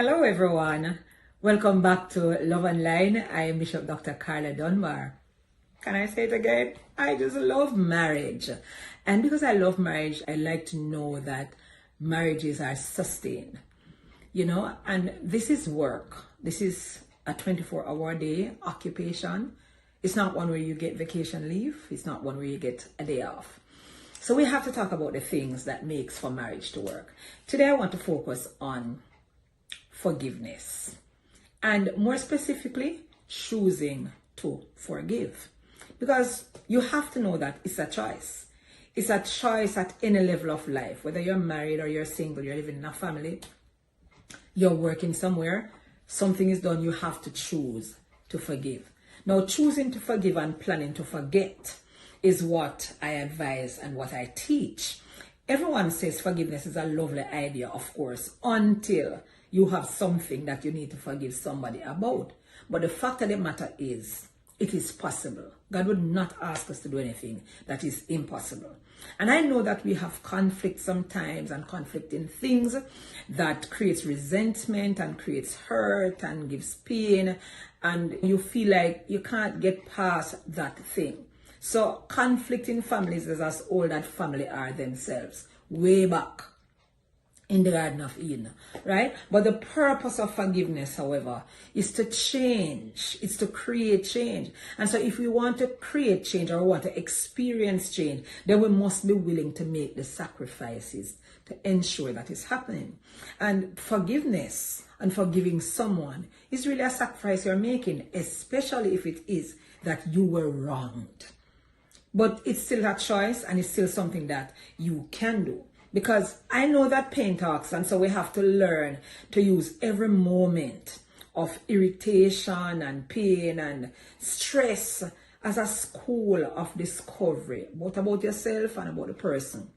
Hello everyone, welcome back to Love Online. I am Bishop Dr. Carla Dunbar. Can I say it again? I just love marriage. And because I love marriage, I like to know that marriages are sustained. And this is work. This is a 24-hour day occupation. It's not one where you get vacation leave. It's not one where you get a day off. So we have to talk about the things that makes for marriage to work. Today I want to focus on forgiveness, and more specifically, choosing to forgive. Because you have to know that it's a choice. It's a choice at any level of life, whether you're married or you're single, you're living in a family, you're working somewhere, something is done, you have to choose to forgive. Now, choosing to forgive and planning to forget is what I advise and what I teach. Everyone says forgiveness is a lovely idea, of course, until you have something that you need to forgive somebody about. But the fact of the matter is, it is possible. God would not ask us to do anything that is impossible. And I know that we have conflict sometimes, and conflict in things that creates resentment and creates hurt and gives pain, and you feel like you can't get past that thing. So conflict in families is as old as family are themselves, way back in the Garden of Eden, right? But the purpose of forgiveness, however, is to change. It's to create change. And so if we want to create change or want to experience change, then we must be willing to make the sacrifices to ensure that it's happening. And forgiveness and forgiving someone is really a sacrifice you're making, especially if it is that you were wronged. But it's still a choice, and it's still something that you can do. Because I know that pain talks, and so we have to learn to use every moment of irritation and pain and stress as a school of discovery, both about yourself and about the person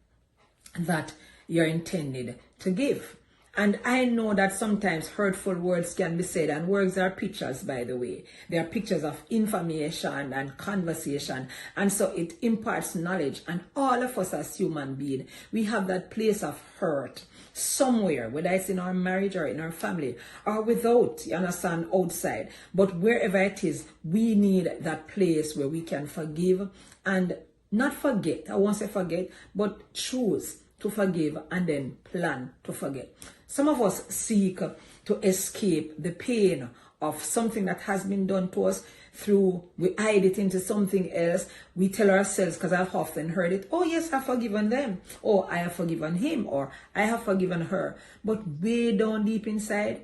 that you're intended to give. And I know that sometimes hurtful words can be said, and words are pictures, by the way. They are pictures of information and conversation, and so it imparts knowledge. And all of us as human beings, we have that place of hurt somewhere, whether it's in our marriage or in our family or without, you understand, outside. But wherever it is, we need that place where we can forgive and not forget. I won't say forget, but choose to forgive and then plan to forget. Some of us seek to escape the pain of something that has been done to us through, we hide it into something else. We tell ourselves, because I've often heard it, oh yes, I've forgiven them, or I have forgiven him, or I have forgiven her. But way down deep inside,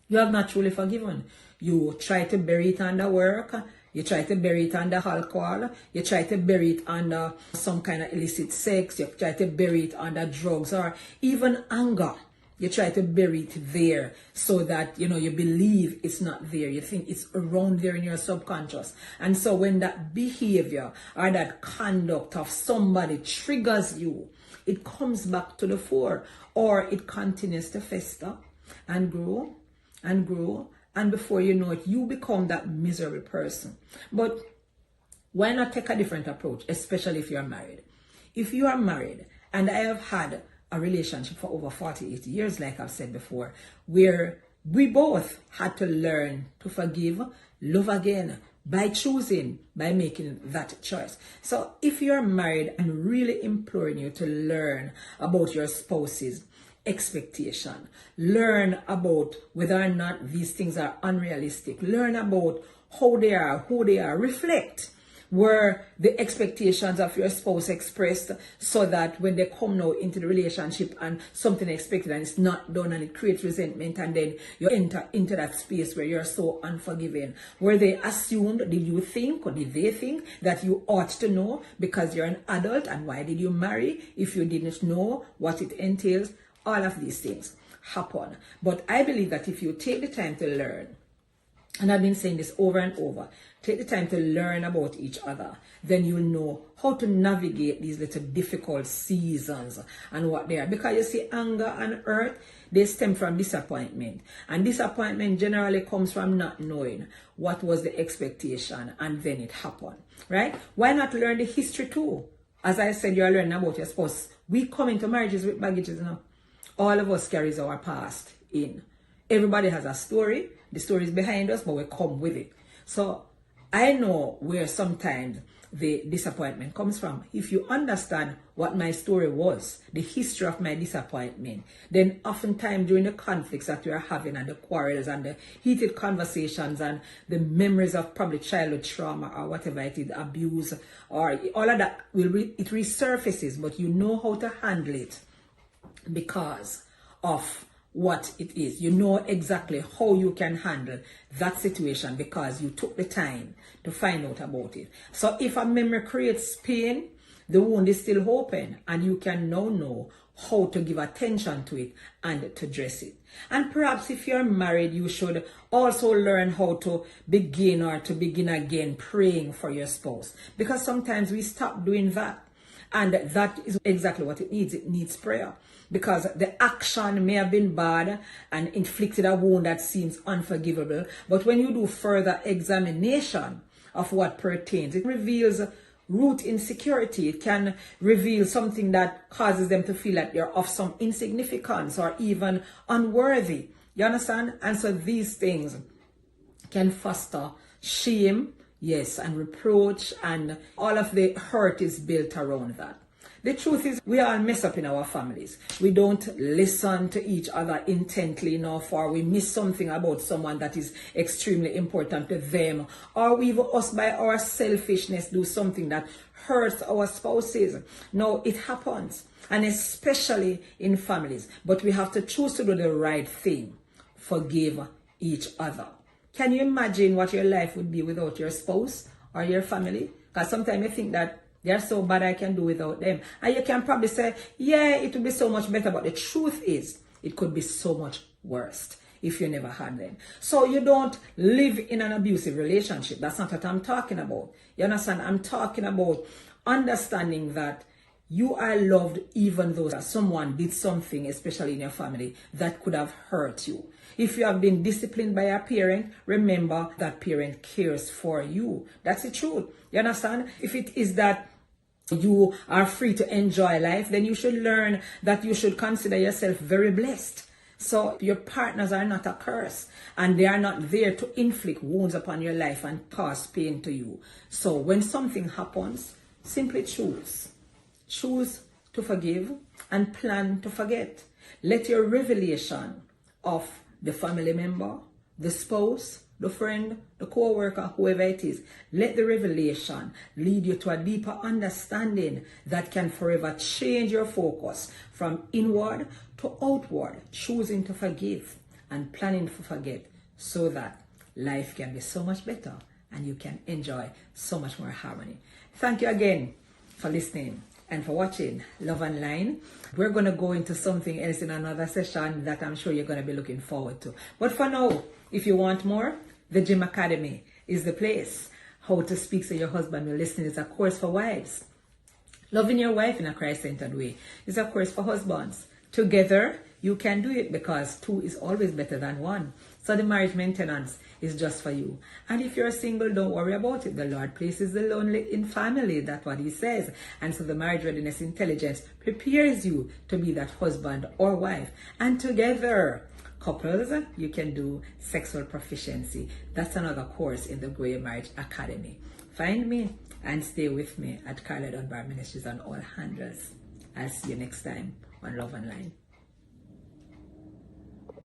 you have not truly forgiven. You try to bury it under work. You try to bury it under alcohol. You try to bury it under some kind of illicit sex. You try to bury it under drugs or even anger. You try to bury it there so that, you believe it's not there. You think it's around there in your subconscious. And so when that behavior or that conduct of somebody triggers you, it comes back to the fore, or it continues to fester and grow and grow. And before you know it, you become that miserable person. But why not take a different approach, especially if you're married? If you are married, and I have had a relationship for over 48 years, like I've said before, where we both had to learn to forgive, love again, by choosing, by making that choice. So if you're married, I'm really imploring you to learn about your spouse's expectation. Learn about whether or not these things are unrealistic. Learn about how they are, who they are. Reflect were the expectations of your spouse expressed, so that when they come now into the relationship and something expected and it's not done and it creates resentment, and then you enter into that space where you're so unforgiving. Were they assumed? Did you think, or did they think that you ought to know because you're an adult? And why did you marry if you didn't know what it entails? All of these things happen. But I believe that if you take the time to learn, and I've been saying this over and over, take the time to learn about each other, then you'll know how to navigate these little difficult seasons and what they are. Because you see, anger and hurt, they stem from disappointment. And disappointment generally comes from not knowing what was the expectation, and then it happened, right? Why not learn the history too? As I said, you're learning about your spouse. We come into marriages with baggages, All of us carries our past in. Everybody has a story. The story is behind us, but we come with it. So I know where sometimes the disappointment comes from. If you understand what my story was, the history of my disappointment, then oftentimes during the conflicts that we are having and the quarrels and the heated conversations and the memories of probably childhood trauma or whatever it is, abuse or all of that, it resurfaces, but you know how to handle it because of what it is. You know exactly how you can handle that situation because you took the time to find out about it. So if a memory creates pain, the wound is still open and you can now know how to give attention to it and to address it. And perhaps if you're married, you should also learn how to begin again praying for your spouse, because sometimes we stop doing that. And that is exactly what it needs. It needs prayer. Because the action may have been bad and inflicted a wound that seems unforgivable. But when you do further examination of what pertains, it reveals root insecurity. It can reveal something that causes them to feel that they're of some insignificance or even unworthy. You understand? And so these things can foster shame, yes, and reproach, and all of the hurt is built around that. The truth is, we all mess up in our families. We don't listen to each other intently enough, or we miss something about someone that is extremely important to them, or we, us by our selfishness, do something that hurts our spouses. No, it happens, and especially in families. But we have to choose to do the right thing. Forgive each other. Can you imagine what your life would be without your spouse or your family? Because sometimes you think that they're so bad I can do without them. And you can probably say, yeah, it would be so much better. But the truth is, it could be so much worse if you never had them. So you don't live in an abusive relationship. That's not what I'm talking about. You understand? I'm talking about understanding that you are loved even though someone did something, especially in your family, that could have hurt you. If you have been disciplined by a parent, remember that parent cares for you. That's the truth. You understand? If it is that you are free to enjoy life, then you should learn that you should consider yourself very blessed. So your partners are not a curse, and they are not there to inflict wounds upon your life and cause pain to you. So when something happens, simply choose. Choose to forgive and plan to forget. Let your revelation of the family member, the spouse, the friend, the co-worker, whoever it is, let the revelation lead you to a deeper understanding that can forever change your focus from inward to outward, choosing to forgive and planning to forget, so that life can be so much better and you can enjoy so much more harmony. Thank you again for listening and for watching Love Online. We're going to go into something else in another session that I'm sure you're going to be looking forward to. But for now, if you want more, the Gym Academy is the place. How to Speak So Your Husband Will Listen is a course for wives. Loving your wife in a Christ-centered way is a course for husbands. Together, you can do it because two is always better than one. So the marriage maintenance is just for you. And if you're single, don't worry about it. The Lord places the lonely in family. That's what he says. And so the marriage readiness intelligence prepares you to be that husband or wife. And together, couples, you can do sexual proficiency. That's another course in the Grow Your Marriage Academy. Find me and stay with me at Carla Dunbar Ministries on all handles. I'll see you next time on Love Online.